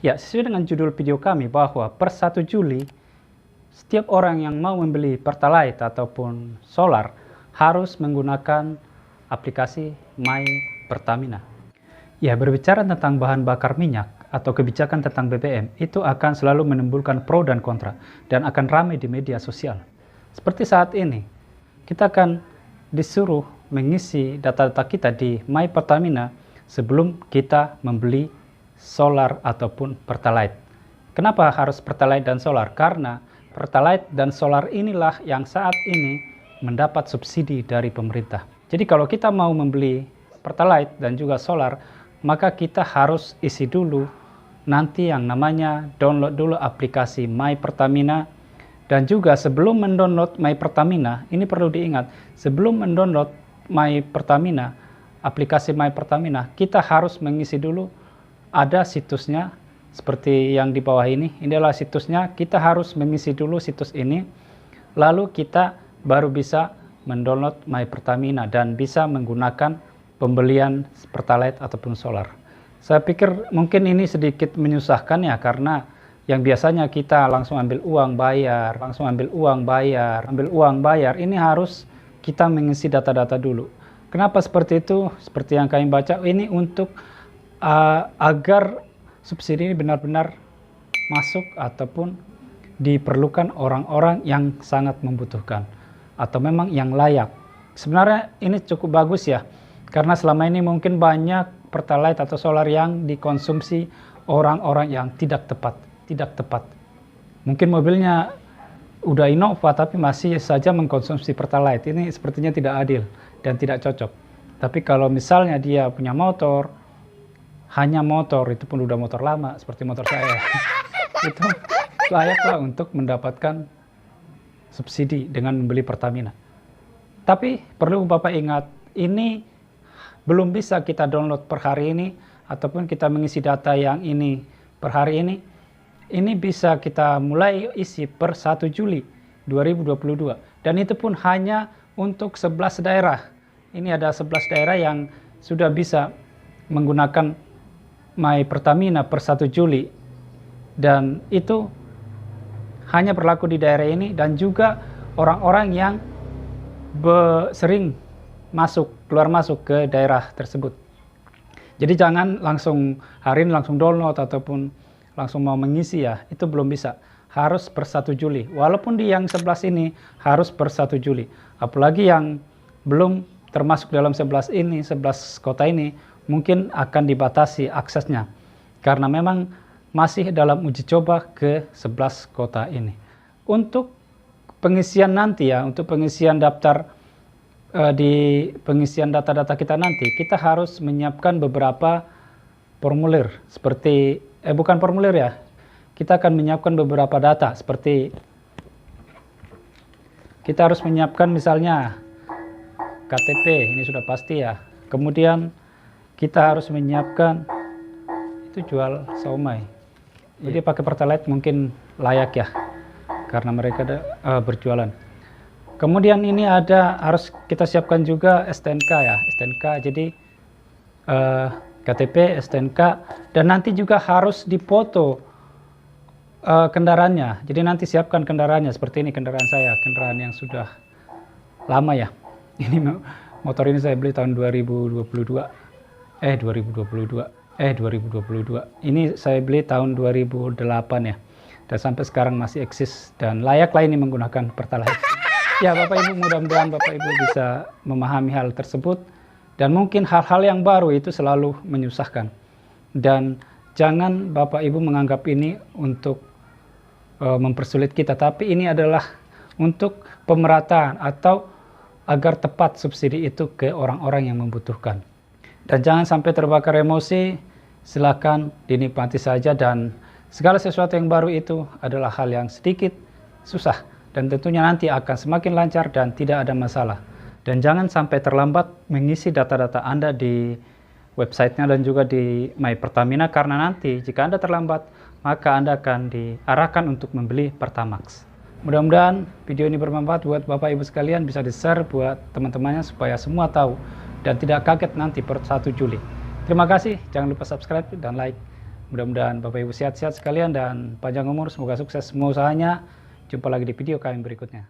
Ya, sesuai dengan judul video kami bahwa per 1 Juli, setiap orang yang mau membeli Pertalite ataupun solar harus menggunakan aplikasi My Pertamina. Ya, berbicara tentang bahan bakar minyak atau kebijakan tentang BBM, itu akan selalu menimbulkan pro dan kontra dan akan ramai di media sosial. Seperti saat ini, kita akan disuruh mengisi data-data kita di My Pertamina sebelum kita membeli solar ataupun Pertalite. Kenapa harus Pertalite dan solar? Karena Pertalite dan solar inilah yang saat ini mendapat subsidi dari pemerintah. Jadi kalau kita mau membeli Pertalite dan juga solar, maka kita harus isi dulu nanti yang namanya download dulu aplikasi My Pertamina. Dan juga sebelum mendownload My Pertamina, ini perlu diingat, sebelum mendownload My Pertamina, aplikasi My Pertamina, kita harus mengisi dulu, ada situsnya seperti yang di bawah ini. Ini adalah situsnya, kita harus mengisi dulu situs ini, lalu kita baru bisa mendownload My Pertamina dan bisa menggunakan pembelian Pertalite ataupun solar. Saya pikir mungkin ini sedikit menyusahkan ya, karena yang biasanya kita langsung ambil uang bayar, ambil uang bayar, ini harus kita mengisi data-data dulu. Kenapa seperti itu? Seperti yang kami baca, ini untuk agar subsidi ini benar-benar masuk ataupun diperlukan orang-orang yang sangat membutuhkan atau memang yang layak. Sebenarnya ini cukup bagus ya, karena selama ini mungkin banyak Pertalite atau solar yang dikonsumsi orang-orang yang tidak tepat. Mungkin mobilnya udah Innova tapi masih saja mengkonsumsi Pertalite. Ini sepertinya tidak adil dan tidak cocok. Tapi kalau misalnya dia punya motor, hanya motor, itu pun udah motor lama seperti motor saya, itu layaklah untuk mendapatkan subsidi dengan membeli Pertamina. Tapi perlu Bapak ingat, ini belum bisa kita download per hari ini ataupun kita mengisi data yang ini per hari ini. Ini bisa kita mulai isi per 1 Juli 2022 dan itu pun hanya untuk 11 daerah. Ini ada 11 daerah yang sudah bisa menggunakan My Pertamina per 1 Juli dan itu hanya berlaku di daerah ini dan juga orang-orang yang sering keluar masuk ke daerah tersebut. Jadi jangan langsung hari ini langsung download ataupun langsung mau mengisi ya, itu belum bisa. Harus per 1 Juli. Walaupun di yang 11 ini harus per 1 Juli. Apalagi yang belum termasuk dalam 11 kota ini, mungkin akan dibatasi aksesnya karena memang masih dalam uji coba ke 11 kota ini. Untuk pengisian nanti ya, untuk pengisian daftar di pengisian data-data kita nanti, kita harus menyiapkan beberapa formulir seperti bukan formulir ya, kita akan menyiapkan beberapa data seperti kita harus menyiapkan misalnya KTP, ini sudah pasti ya. Kemudian kita harus menyiapkan, itu jual saumai, jadi pakai Pertalite mungkin layak ya karena mereka berjualan. Kemudian ini harus kita siapkan juga STNK ya, STNK, jadi KTP, STNK, dan nanti juga harus dipoto kendaraannya. Jadi nanti siapkan kendaraannya, seperti ini kendaraan saya, kendaraan yang sudah lama ya. Ini motor ini saya beli tahun 2022. Ini saya beli tahun 2008 ya. Dan sampai sekarang masih eksis dan layaklah ini menggunakan Pertalite. Ya Bapak Ibu, mudah-mudahan Bapak Ibu bisa memahami hal tersebut. Dan mungkin hal-hal yang baru itu selalu menyusahkan. Dan jangan Bapak Ibu menganggap ini untuk mempersulit kita. Tapi ini adalah untuk pemerataan atau agar tepat subsidi itu ke orang-orang yang membutuhkan. Dan jangan sampai terbakar emosi, silakan dinikmati saja, dan segala sesuatu yang baru itu adalah hal yang sedikit susah dan tentunya nanti akan semakin lancar dan tidak ada masalah. Dan jangan sampai terlambat mengisi data-data Anda di websitenya dan juga di My Pertamina, karena nanti jika Anda terlambat maka Anda akan diarahkan untuk membeli Pertamax. Mudah-mudahan video ini bermanfaat buat Bapak Ibu sekalian, bisa di-share buat teman-temannya supaya semua tahu dan tidak kaget nanti per 1 Juli. Terima kasih, jangan lupa subscribe dan like. Mudah-mudahan Bapak Ibu sehat-sehat sekalian dan panjang umur, semoga sukses semua usahanya. Jumpa lagi di video kami berikutnya.